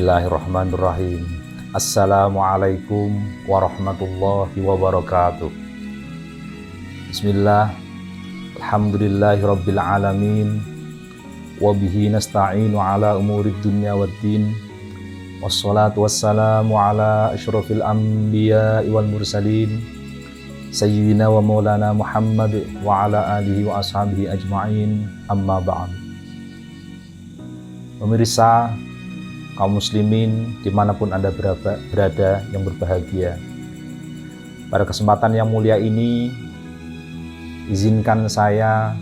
Bismillahirrahmanirrahim. Assalamualaikum warahmatullahi wabarakatuh. Bismillah. Alhamdulillahirabbil alamin. Wa bihi nasta'inu ala umurid dunya waddin. Wassalatu wassalamu ala asyrafil anbiya'i wal mursalin. Sayyidina wa maulana Muhammad wa ala alihi wa ashabihi ajma'in. Amma ba'd. Pemirsa, kaum muslimin dimanapun Anda berada yang berbahagia, pada kesempatan yang mulia ini izinkan saya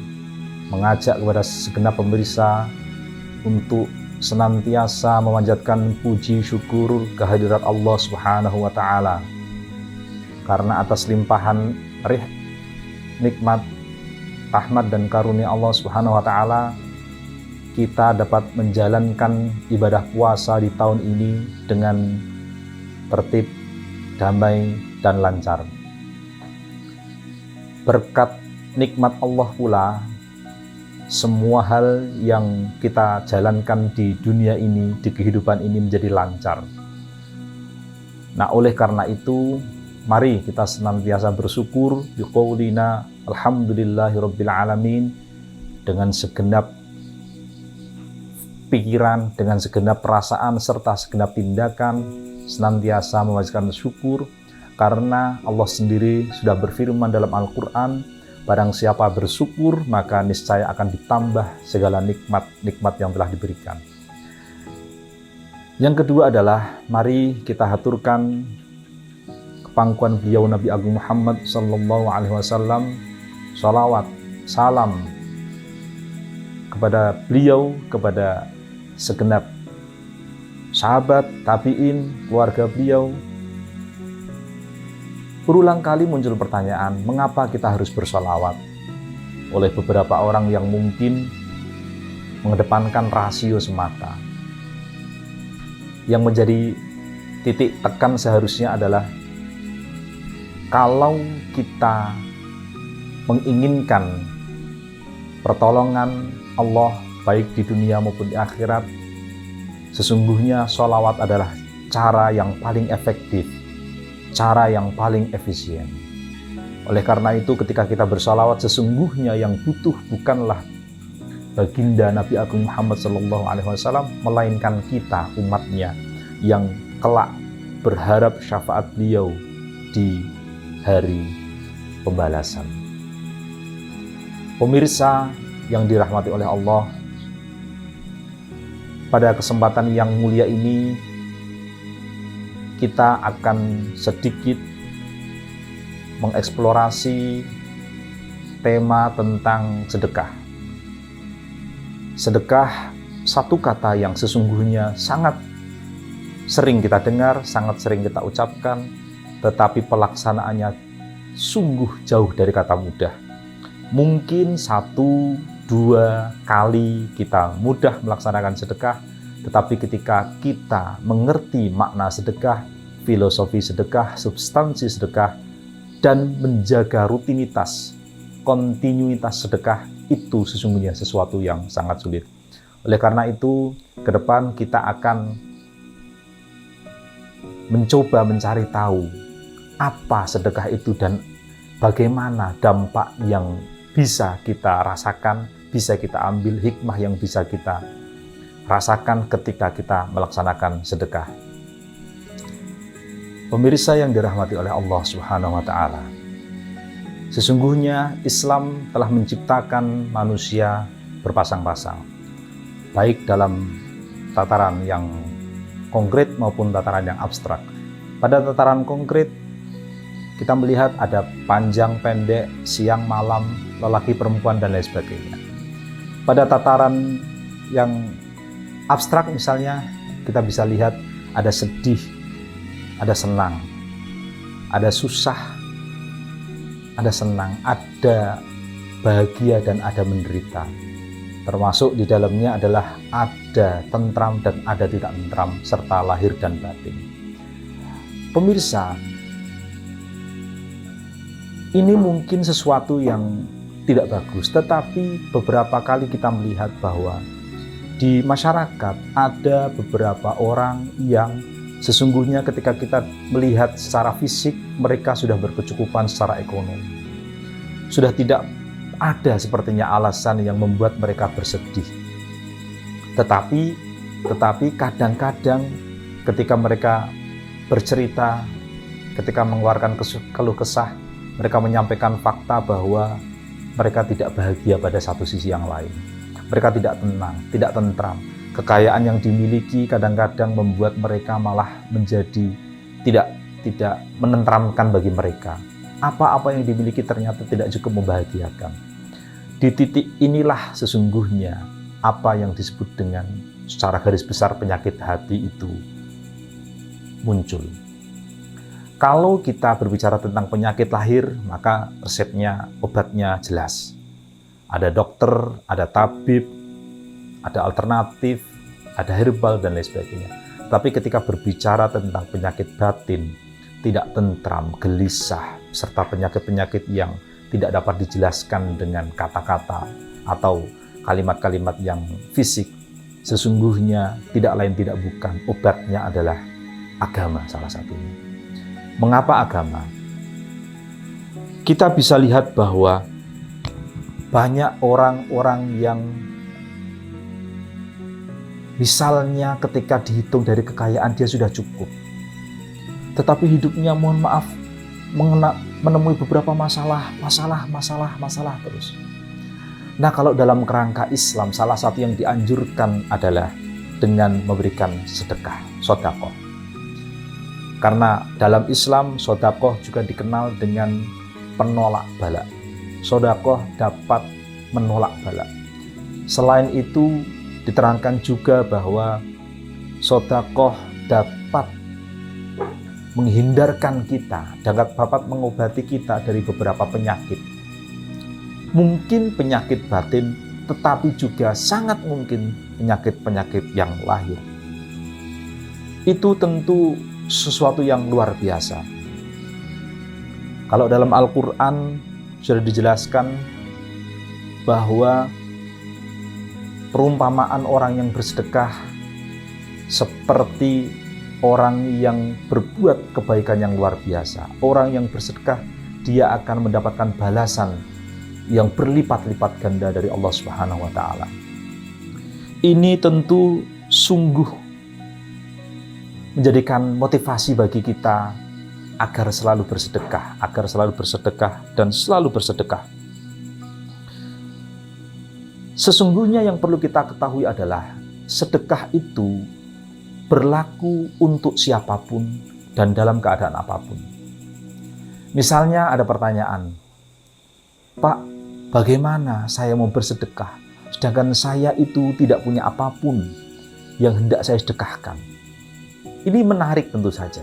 mengajak kepada segenap pemirsa untuk senantiasa memanjatkan puji syukur kehadirat Allah Subhanahu wa Ta'ala, karena atas limpahan nikmat, rahmat dan karunia Allah Subhanahu wa Ta'ala kita dapat menjalankan ibadah puasa di tahun ini dengan tertib, damai, dan lancar. Berkat nikmat Allah pula, semua hal yang kita jalankan di dunia ini, di kehidupan ini menjadi lancar. Nah, oleh karena itu, mari kita senantiasa bersyukur biqaulina alhamdulillahirabbil alamin, dengan segenap pikiran, dengan segenap perasaan serta segenap tindakan senantiasa memanjatkan syukur, karena Allah sendiri sudah berfirman dalam Al-Quran, barang siapa bersyukur maka niscaya akan ditambah segala nikmat yang telah diberikan. Yang kedua adalah mari kita haturkan kepangkuan beliau Nabi Agung Muhammad sallallahu alaihi wasallam, sholawat, salam kepada beliau, kepada segenap sahabat, tabi'in, keluarga beliau. Berulang kali muncul pertanyaan, mengapa kita harus bersholawat? Oleh beberapa orang yang mungkin mengedepankan rasio semata. Yang menjadi titik tekan seharusnya adalah kalau kita menginginkan pertolongan Allah baik di dunia maupun di akhirat, sesungguhnya sholawat adalah cara yang paling efektif, cara yang paling efisien. Oleh karena itu, ketika kita bersholawat, sesungguhnya yang butuh bukanlah baginda Nabi Agung Muhammad SAW, melainkan kita, umatnya, yang kelak berharap syafaat beliau di hari pembalasan. Pemirsa yang dirahmati oleh Allah, pada kesempatan yang mulia ini kita akan sedikit mengeksplorasi tema tentang sedekah. Sedekah, satu kata yang sesungguhnya sangat sering kita dengar, sangat sering kita ucapkan, tetapi pelaksanaannya sungguh jauh dari kata mudah. Mungkin 1-2 kali kita mudah melaksanakan sedekah, tetapi ketika kita mengerti makna sedekah, filosofi sedekah, substansi sedekah, dan menjaga rutinitas, kontinuitas sedekah, itu sesungguhnya sesuatu yang sangat sulit. Oleh karena itu, ke depan kita akan mencoba mencari tahu apa sedekah itu dan bagaimana dampak yang bisa kita rasakan, bisa kita ambil, hikmah yang bisa kita rasakan ketika kita melaksanakan sedekah. Pemirsa yang dirahmati oleh Allah Subhanahu wa Ta'ala, sesungguhnya Islam telah menciptakan manusia berpasang-pasang, baik dalam tataran yang konkret maupun tataran yang abstrak. Pada tataran konkret, kita melihat ada panjang, pendek, siang, malam, lelaki, perempuan, dan lain sebagainya. Pada tataran yang abstrak misalnya, kita bisa lihat ada sedih, ada senang, ada susah, ada senang, ada bahagia, dan ada menderita. Termasuk di dalamnya adalah ada tentram dan ada tidak tentram, serta lahir dan batin. Pemirsa, ini mungkin sesuatu yang tidak bagus, tetapi beberapa kali kita melihat bahwa di Di masyarakat ada beberapa orang yang sesungguhnya ketika kita melihat secara fisik, mereka sudah berkecukupan secara ekonomi. Sudah tidak ada sepertinya alasan yang membuat mereka bersedih. Tetapi kadang-kadang ketika mereka bercerita, ketika mengeluarkan keluh kesah, mereka menyampaikan fakta bahwa mereka tidak bahagia pada satu sisi yang lain. Mereka tidak tenang, tidak tentram. Kekayaan yang dimiliki kadang-kadang membuat mereka malah menjadi tidak menenteramkan bagi mereka. Apa-apa yang dimiliki ternyata tidak cukup membahagiakan. Di titik inilah sesungguhnya apa yang disebut dengan secara garis besar penyakit hati itu muncul. Kalau kita berbicara tentang penyakit lahir, maka resepnya, obatnya jelas. Ada dokter, ada tabib, ada alternatif, ada herbal, dan lain sebagainya. Tapi ketika berbicara tentang penyakit batin, tidak tentram, gelisah, serta penyakit-penyakit yang tidak dapat dijelaskan dengan kata-kata atau kalimat-kalimat yang fisik, sesungguhnya tidak lain tidak bukan, obatnya adalah agama salah satunya. Mengapa agama? Kita bisa lihat bahwa banyak orang-orang yang misalnya ketika dihitung dari kekayaan dia sudah cukup, tetapi hidupnya mohon maaf menemui beberapa masalah terus. Nah, kalau dalam kerangka Islam, salah satu yang dianjurkan adalah dengan memberikan sedekah, sedekah. Karena dalam Islam, sedekah juga dikenal dengan penolak bala. Sedekah dapat menolak bala. Selain itu, diterangkan juga bahwa sedekah dapat menghindarkan kita, dapat mengobati kita dari beberapa penyakit. Mungkin penyakit batin, tetapi juga sangat mungkin penyakit-penyakit yang lahir. Itu tentu sesuatu yang luar biasa. Kalau dalam Al-Quran sudah dijelaskan bahwa perumpamaan orang yang bersedekah seperti orang yang berbuat kebaikan yang luar biasa. Orang yang bersedekah, dia akan mendapatkan balasan yang berlipat-lipat ganda dari Allah Subhanahu wa Ta'ala. Ini tentu sungguh menjadikan motivasi bagi kita agar selalu bersedekah, dan selalu bersedekah. Sesungguhnya yang perlu kita ketahui adalah sedekah itu berlaku untuk siapapun dan dalam keadaan apapun. Misalnya ada pertanyaan, Pak, bagaimana saya mau bersedekah sedangkan saya itu tidak punya apapun yang hendak saya sedekahkan? Ini menarik tentu saja.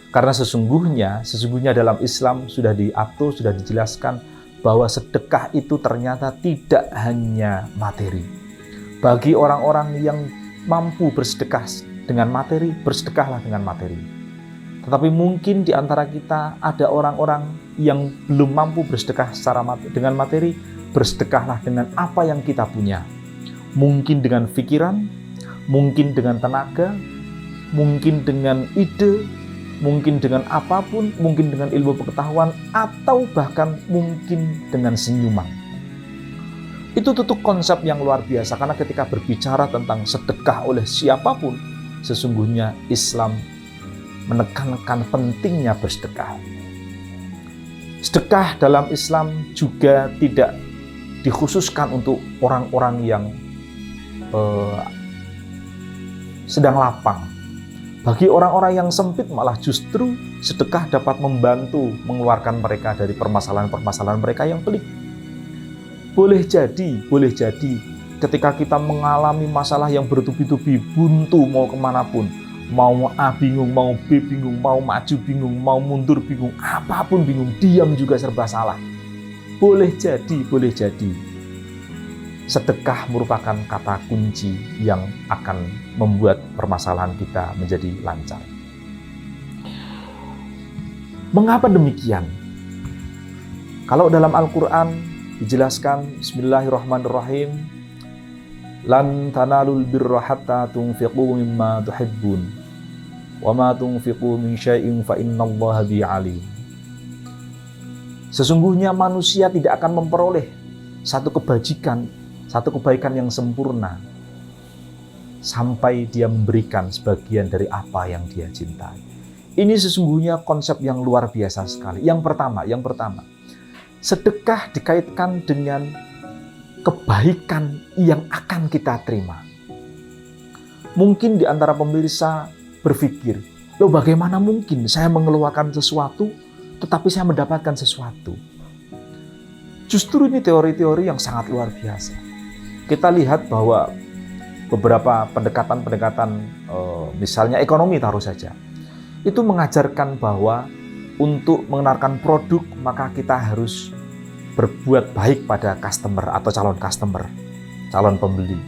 Karena sesungguhnya dalam Islam sudah diatur, sudah dijelaskan bahwa sedekah itu ternyata tidak hanya materi. Bagi orang-orang yang mampu bersedekah dengan materi, bersedekahlah dengan materi. Tetapi mungkin di antara kita ada orang-orang yang belum mampu bersedekah dengan materi, bersedekahlah dengan apa yang kita punya. Mungkin dengan pikiran, mungkin dengan tenaga, mungkin dengan ide, mungkin dengan apapun, mungkin dengan ilmu pengetahuan, atau bahkan mungkin dengan senyuman. Itu tentu konsep yang luar biasa, karena ketika berbicara tentang sedekah oleh siapapun, sesungguhnya Islam menekankan pentingnya bersedekah. Sedekah dalam Islam juga tidak dikhususkan untuk orang-orang yang sedang lapang. Bagi orang-orang yang sempit malah justru sedekah dapat membantu mengeluarkan mereka dari permasalahan-permasalahan mereka yang pelik. Boleh jadi ketika kita mengalami masalah yang bertubi-tubi, buntu mau kemanapun, mau A bingung, mau B bingung, mau maju bingung, mau mundur bingung, apapun bingung, diam juga serba salah. Boleh jadi sedekah merupakan kata kunci yang akan membuat permasalahan kita menjadi lancar. Mengapa demikian? Kalau dalam Al-Quran dijelaskan, Bismillahirrahmanirrahim, Lan tanalul birra hatta tunfiqu mimma tuhibbun wa ma tunfiqu min syai'in fa innallaha bihi alim. Sesungguhnya manusia tidak akan memperoleh satu kebaikan yang sempurna sampai dia memberikan sebagian dari apa yang dia cintai. Ini sesungguhnya konsep yang luar biasa sekali. Yang pertama, sedekah dikaitkan dengan kebaikan yang akan kita terima. Mungkin di antara pemirsa berpikir, loh bagaimana mungkin saya mengeluarkan sesuatu, tetapi saya mendapatkan sesuatu. Justru ini teori-teori yang sangat luar biasa. Kita lihat bahwa beberapa pendekatan-pendekatan, misalnya ekonomi taruh saja, itu mengajarkan bahwa untuk mengenalkan produk, maka kita harus berbuat baik pada customer atau calon pembeli.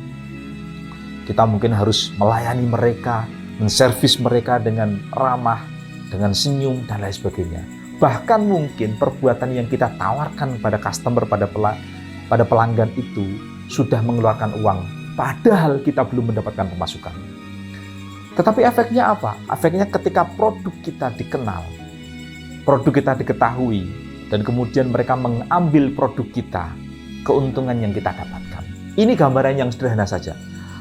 Kita mungkin harus melayani mereka, menservis mereka dengan ramah, dengan senyum, dan lain sebagainya. Bahkan mungkin perbuatan yang kita tawarkan pada customer, pada pelanggan itu sudah mengeluarkan uang, padahal kita belum mendapatkan pemasukan. Tetapi efeknya apa? Efeknya ketika produk kita dikenal, produk kita diketahui, dan kemudian mereka mengambil produk kita, keuntungan yang kita dapatkan. Ini gambaran yang sederhana saja.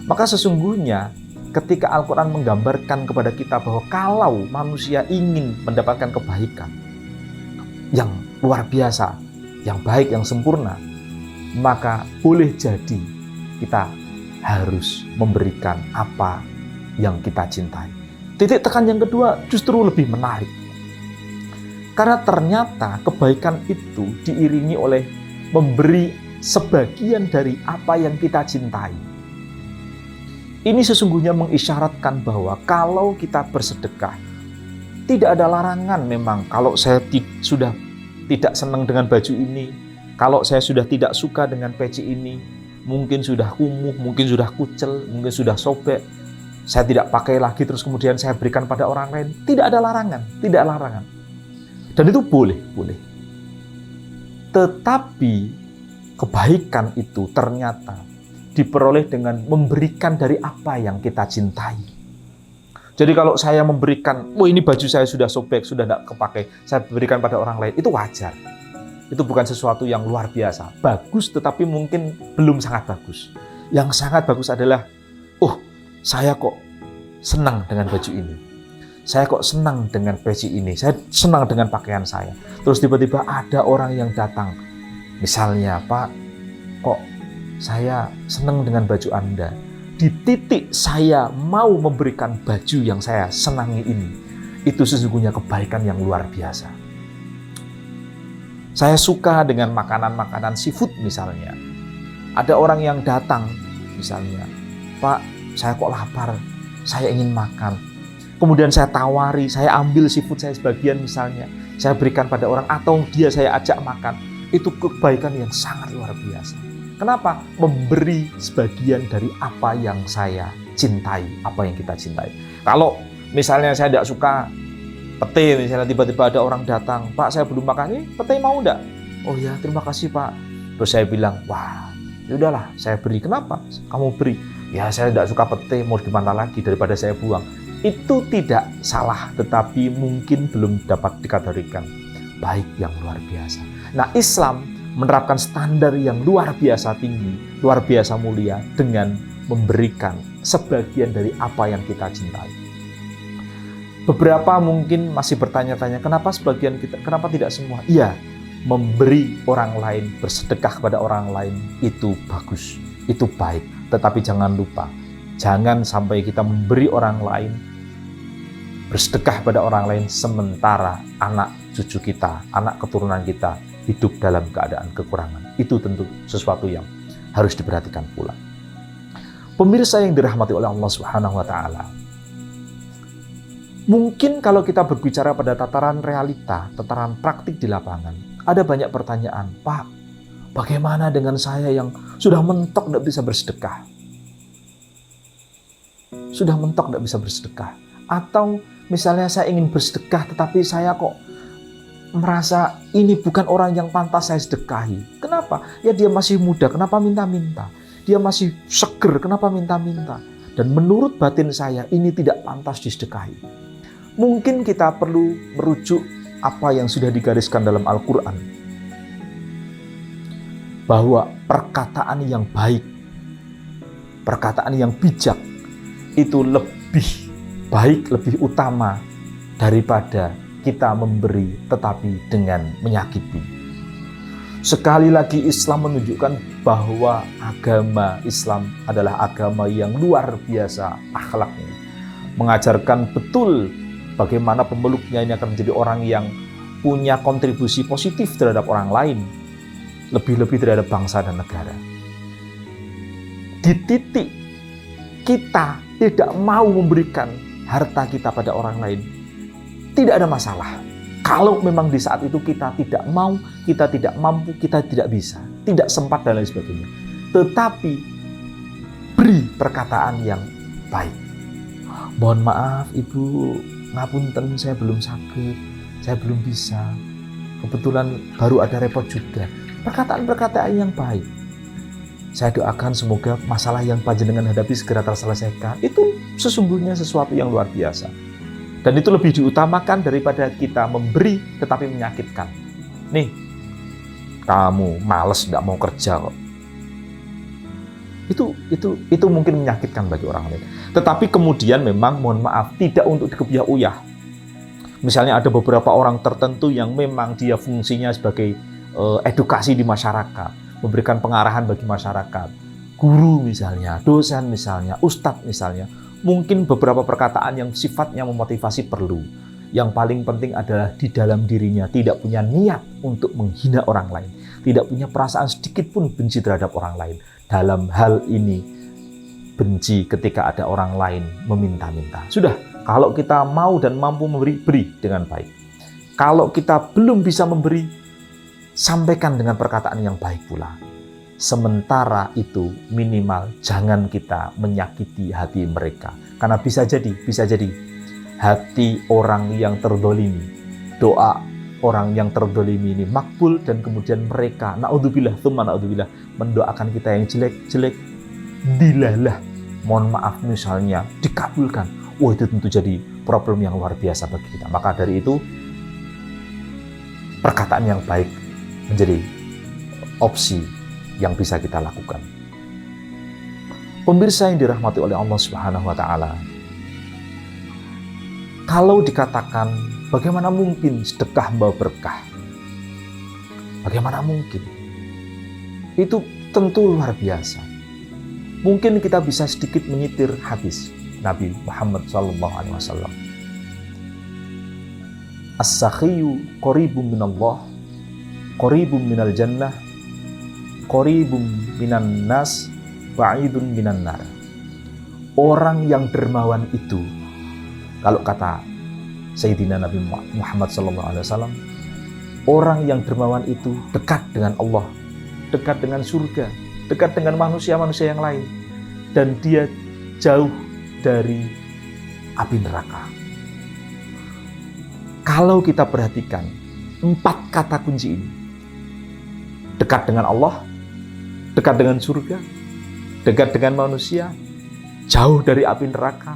Maka sesungguhnya ketika Al-Quran menggambarkan kepada kita bahwa kalau manusia ingin mendapatkan kebaikan yang luar biasa, yang baik, yang sempurna, maka boleh jadi kita harus memberikan apa yang kita cintai. Titik tekan yang kedua justru lebih menarik. Karena ternyata kebaikan itu diiringi oleh memberi sebagian dari apa yang kita cintai. Ini sesungguhnya mengisyaratkan bahwa kalau kita bersedekah, tidak ada larangan memang kalau saya sudah tidak senang dengan baju ini, kalau saya sudah tidak suka dengan peci ini, mungkin sudah kumuh, mungkin sudah kucel, mungkin sudah sobek, saya tidak pakai lagi terus kemudian saya berikan pada orang lain. Tidak ada larangan, tidak ada larangan. Dan itu boleh. Tetapi kebaikan itu ternyata diperoleh dengan memberikan dari apa yang kita cintai. Jadi kalau saya memberikan, ini baju saya sudah sobek, sudah tidak kepakai, saya berikan pada orang lain, itu wajar. Itu bukan sesuatu yang luar biasa. Bagus, tetapi mungkin belum sangat bagus. Yang sangat bagus adalah, saya kok senang dengan baju ini. Saya kok senang dengan peci ini. Saya senang dengan pakaian saya. Terus tiba-tiba ada orang yang datang. Misalnya, Pak, kok saya senang dengan baju Anda. Di titik saya mau memberikan baju yang saya senangi ini. Itu sesungguhnya kebaikan yang luar biasa. Saya suka dengan makanan-makanan seafood misalnya. Ada orang yang datang misalnya, Pak, saya kok lapar, saya ingin makan. Kemudian saya tawari, saya ambil seafood saya sebagian misalnya, saya berikan pada orang atau dia saya ajak makan. Itu kebaikan yang sangat luar biasa. Kenapa? Memberi sebagian dari apa yang saya cintai, apa yang kita cintai. Kalau misalnya saya tidak suka pete, misalnya tiba-tiba ada orang datang, Pak saya belum makan, ini pete mau enggak? Oh ya, terima kasih Pak. Terus saya bilang, wah, yaudahlah saya beri. Kenapa? Kamu beri. Ya saya tidak suka pete, mau gimana lagi daripada saya buang. Itu tidak salah, tetapi mungkin belum dapat dikategorikan baik yang luar biasa. Nah, Islam menerapkan standar yang luar biasa tinggi, luar biasa mulia dengan memberikan sebagian dari apa yang kita cintai. Beberapa mungkin masih bertanya-tanya, kenapa sebagian kita, kenapa tidak semua? Iya, memberi orang lain, bersedekah kepada orang lain itu bagus, itu baik. Tetapi jangan lupa, jangan sampai kita memberi orang lain, bersedekah pada orang lain sementara anak cucu kita, anak keturunan kita hidup dalam keadaan kekurangan. Itu tentu sesuatu yang harus diperhatikan pula. Pemirsa yang dirahmati oleh Allah Subhanahu wa taala. Mungkin kalau kita berbicara pada tataran realita, tataran praktik di lapangan, ada banyak pertanyaan, Pak, bagaimana dengan saya yang sudah mentok tidak bisa bersedekah? Sudah mentok tidak bisa bersedekah. Atau misalnya saya ingin bersedekah, tetapi saya kok merasa ini bukan orang yang pantas saya sedekahi. Kenapa? Ya dia masih muda, kenapa minta-minta? dia masih seger, kenapa minta-minta? Dan menurut batin saya, ini tidak pantas disedekahi. Mungkin kita perlu merujuk apa yang sudah digariskan dalam Al-Quran. Bahwa perkataan yang baik, perkataan yang bijak, itu lebih baik, lebih utama daripada kita memberi tetapi dengan menyakiti. Sekali lagi Islam menunjukkan bahwa agama Islam adalah agama yang luar biasa akhlaknya. Mengajarkan betul bagaimana pemeluknya ini akan menjadi orang yang punya kontribusi positif terhadap orang lain, lebih-lebih terhadap bangsa dan negara. Di titik kita tidak mau memberikan harta kita pada orang lain, tidak ada masalah. Kalau memang di saat itu kita tidak mau, kita tidak mampu, kita tidak bisa, tidak sempat dan lain sebagainya. Tetapi beri perkataan yang baik. Mohon maaf Ibu, ngapunten saya belum sakit, saya belum bisa. Kebetulan baru ada repot juga. Perkataan-perkataan yang baik. Saya doakan semoga masalah yang panjenengan hadapi segera terselesaikan. Itu sesungguhnya sesuatu yang luar biasa. Dan itu lebih diutamakan daripada kita memberi tetapi menyakitkan. Nih, kamu malas tidak mau kerja kok. Itu mungkin menyakitkan bagi orang lain. Tetapi kemudian memang mohon maaf tidak untuk dikebiah-uyah. Misalnya ada beberapa orang tertentu yang memang dia fungsinya sebagai edukasi di masyarakat, memberikan pengarahan bagi masyarakat, guru misalnya, dosen misalnya, ustadz misalnya. Mungkin beberapa perkataan yang sifatnya memotivasi perlu. Yang paling penting adalah di dalam dirinya tidak punya niat untuk menghina orang lain, tidak punya perasaan sedikit pun benci terhadap orang lain. Dalam hal ini, benci ketika ada orang lain meminta-minta. Sudah, kalau kita mau dan mampu memberi, beri dengan baik. Kalau kita belum bisa memberi, sampaikan dengan perkataan yang baik pula. Sementara itu minimal jangan kita menyakiti hati mereka. Karena bisa jadi hati orang yang terdolimi, doa orang yang terdolimi ini makbul dan kemudian mereka naudzubillah mendoakan kita yang jelek-jelek, dilalah, mohon maaf misalnya, dikabulkan. Wah, itu tentu jadi problem yang luar biasa bagi kita. Maka dari itu perkataan yang baik menjadi opsi yang bisa kita lakukan. Pemirsa yang dirahmati oleh Allah Subhanahu wa taala. Kalau dikatakan bagaimana mungkin sedekah membawa berkah? Bagaimana mungkin? Itu tentu luar biasa. Mungkin kita bisa sedikit menyitir hadis Nabi Muhammad SAW. As-sakhiyu qaribun minallah, qaribun minal jannah, qaribun minan nas, ba'idun minan nar. Orang yang dermawan itu, kalau kata Sayyidina Nabi Muhammad SAW, orang yang dermawan itu dekat dengan Allah, dekat dengan surga, dekat dengan manusia-manusia yang lain, dan dia jauh dari api neraka. Kalau kita perhatikan 4 kata kunci ini, dekat dengan Allah, dekat dengan surga, dekat dengan manusia, jauh dari api neraka,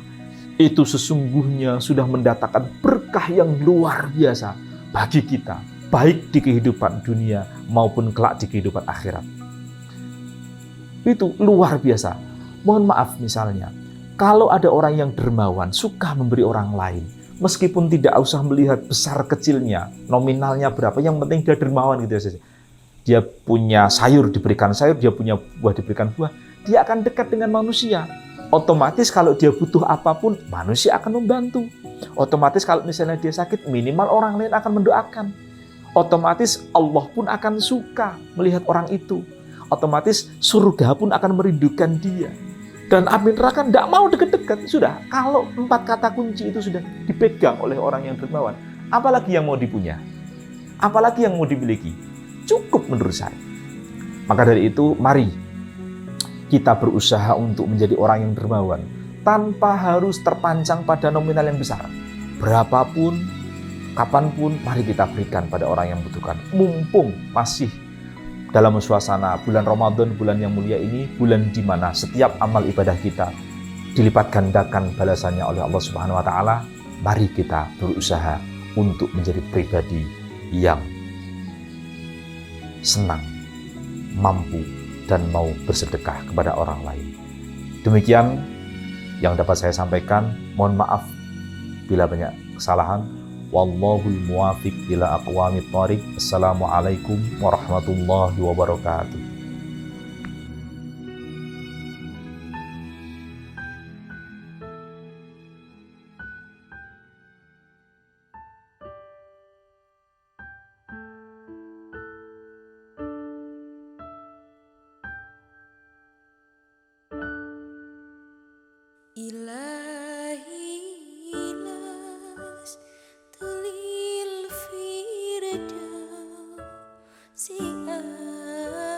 itu sesungguhnya sudah mendatangkan berkah yang luar biasa bagi kita, baik di kehidupan dunia maupun kelak di kehidupan akhirat. Itu luar biasa. Mohon maaf misalnya, kalau ada orang yang dermawan, suka memberi orang lain, meskipun tidak usah melihat besar kecilnya, nominalnya berapa, yang penting dia dermawan gitu saja. Dia punya sayur diberikan sayur, dia punya buah diberikan buah, dia akan dekat dengan manusia. Otomatis kalau dia butuh apapun, manusia akan membantu. Otomatis kalau misalnya dia sakit, minimal orang lain akan mendoakan. Otomatis Allah pun akan suka melihat orang itu. Otomatis surga pun akan merindukan dia. Dan api neraka tidak mau dekat-dekat. Sudah, kalau 4 kata kunci itu sudah dipegang oleh orang yang dermawan, apalagi yang mau dipunya? Apalagi yang mau dimiliki? Cukup menurut saya. Maka dari itu, mari kita berusaha untuk menjadi orang yang dermawan tanpa harus terpancang pada nominal yang besar. Berapapun, kapanpun, mari kita berikan pada orang yang membutuhkan. Mumpung masih dalam suasana bulan Ramadan, bulan yang mulia ini, bulan di mana setiap amal ibadah kita dilipat gandakan balasannya oleh Allah Subhanahu wa taala. Mari kita berusaha untuk menjadi pribadi yang senang, mampu, dan mau bersedekah kepada orang lain. Demikian yang dapat saya sampaikan. Mohon maaf bila banyak kesalahan. Wallahul muwafiq ila aqwamit thoriq. Assalamualaikum warahmatullahi wabarakatuh. Ilahi las tulil firdausi a'la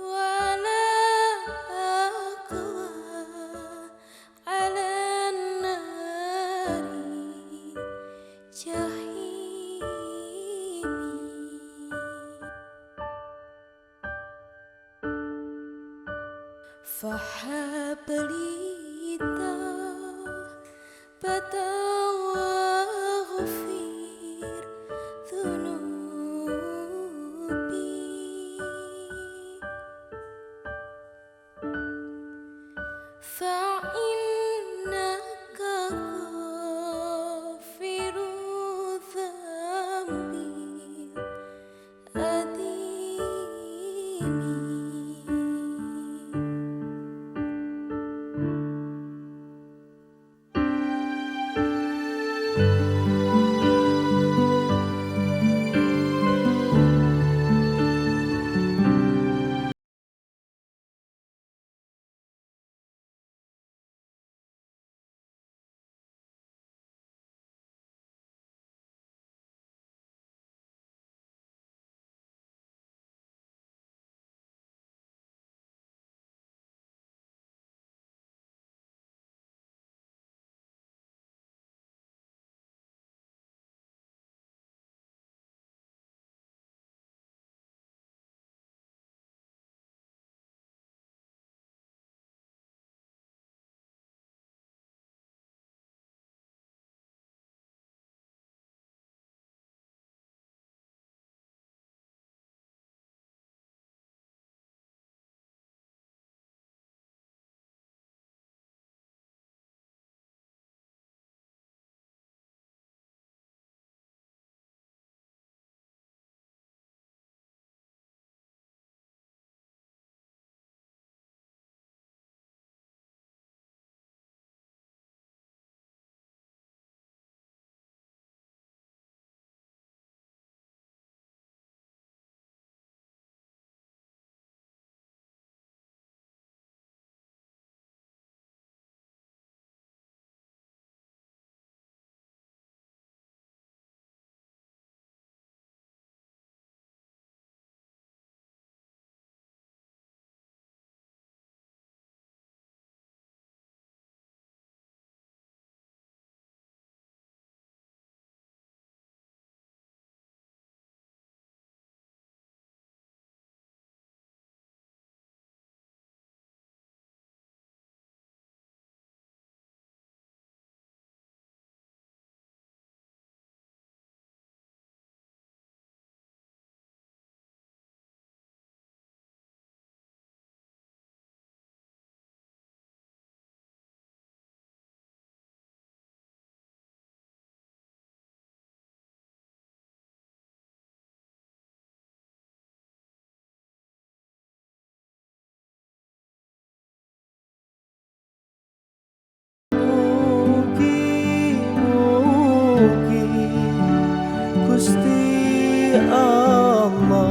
wala aqwa ala nari jahimi fahabli tawbatan waghfir dhunubi fa'innaka ghafiru dhambi adimi. Gusti Allah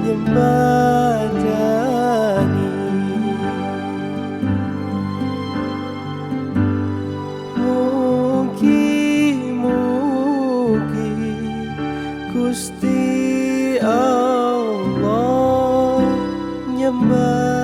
nyembadani mugi-mugi Gusti Allah nyembadani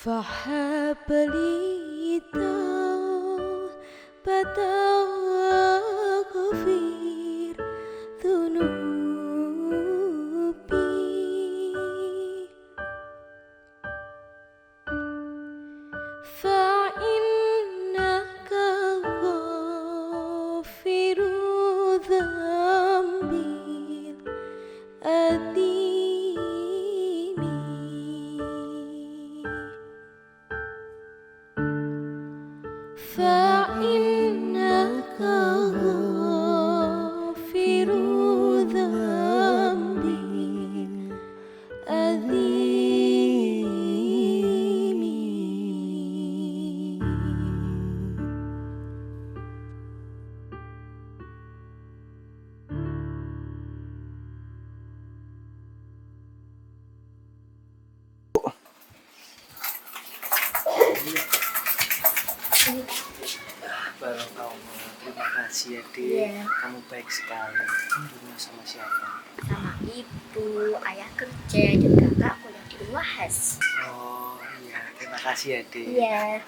فهب لي توبة واغفر ذنوبي فإنك غافر ذنبي الأثيم فإنك غافر ذنبي الأثيم. Barokahullah, terima kasih ya Dek. Iya. Kamu baik sekali. Kamu di rumah sama siapa? Sama ibu, ayah kerja, dan kakak kuliah di UAS. Oh iya, terima kasih ya Dek. Iya.